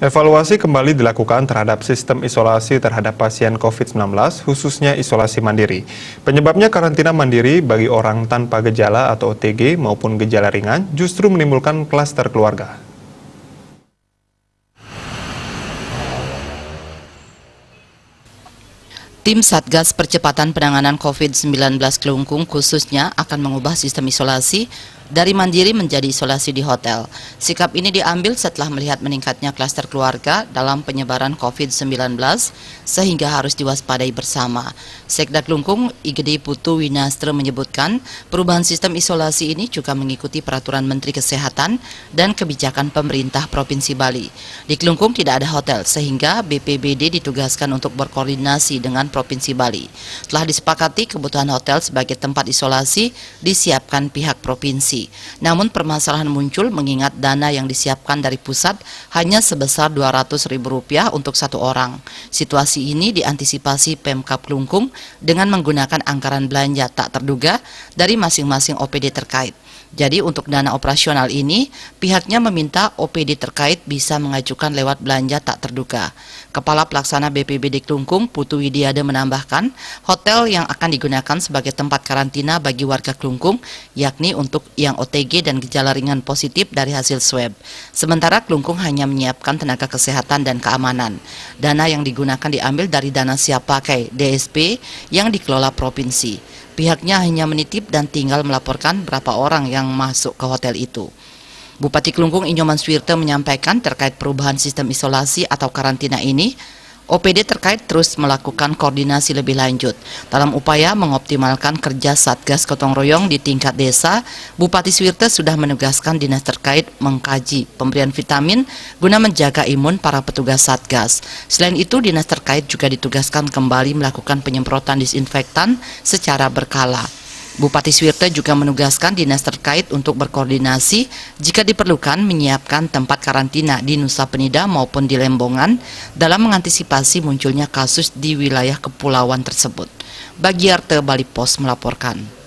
Evaluasi kembali dilakukan terhadap sistem isolasi terhadap pasien COVID-19, khususnya isolasi mandiri. Penyebabnya karantina mandiri bagi orang tanpa gejala atau OTG maupun gejala ringan justru menimbulkan klaster keluarga. Tim Satgas Percepatan Penanganan COVID-19 Kelungkung khususnya akan mengubah sistem isolasi dari mandiri menjadi isolasi di hotel. Sikap ini diambil setelah melihat meningkatnya klaster keluarga dalam penyebaran COVID-19 sehingga harus diwaspadai bersama. Sekda Kelungkung IGD Putu Winastra menyebutkan perubahan sistem isolasi ini juga mengikuti peraturan Menteri Kesehatan dan kebijakan pemerintah Provinsi Bali. Di Kelungkung tidak ada hotel sehingga BPBD ditugaskan untuk berkoordinasi dengan Provinsi Bali. Telah disepakati kebutuhan hotel sebagai tempat isolasi disiapkan pihak provinsi. Namun permasalahan muncul mengingat dana yang disiapkan dari pusat hanya sebesar Rp200.000 untuk satu orang. Situasi ini diantisipasi Pemkab Kelungkung dengan menggunakan anggaran belanja tak terduga dari masing-masing OPD terkait. Jadi untuk dana operasional ini, pihaknya meminta OPD terkait bisa mengajukan lewat belanja tak terduga. Kepala Pelaksana BPBD Kelungkung, Putu Widiade menambahkan, hotel yang akan digunakan sebagai tempat karantina bagi warga Kelungkung, yakni untuk yang OTG dan gejala ringan positif dari hasil swab. Sementara Kelungkung hanya menyiapkan tenaga kesehatan dan keamanan. Dana yang digunakan diambil dari dana siap pakai DSP yang dikelola provinsi. Pihaknya hanya menitip dan tinggal melaporkan berapa orang yang masuk ke hotel itu. Bupati Kelungkung Inyoman Swirte menyampaikan terkait perubahan sistem isolasi atau karantina ini, OPD terkait terus melakukan koordinasi lebih lanjut. Dalam upaya mengoptimalkan kerja Satgas Gotong Royong di tingkat desa, Bupati Swirte sudah menugaskan dinas terkait mengkaji pemberian vitamin guna menjaga imun para petugas Satgas. Selain itu, dinas terkait juga ditugaskan kembali melakukan penyemprotan disinfektan secara berkala. Bupati Swirte juga menugaskan dinas terkait untuk berkoordinasi jika diperlukan menyiapkan tempat karantina di Nusa Penida maupun di Lembongan dalam mengantisipasi munculnya kasus di wilayah kepulauan tersebut. Bagiarte Bali Pos melaporkan.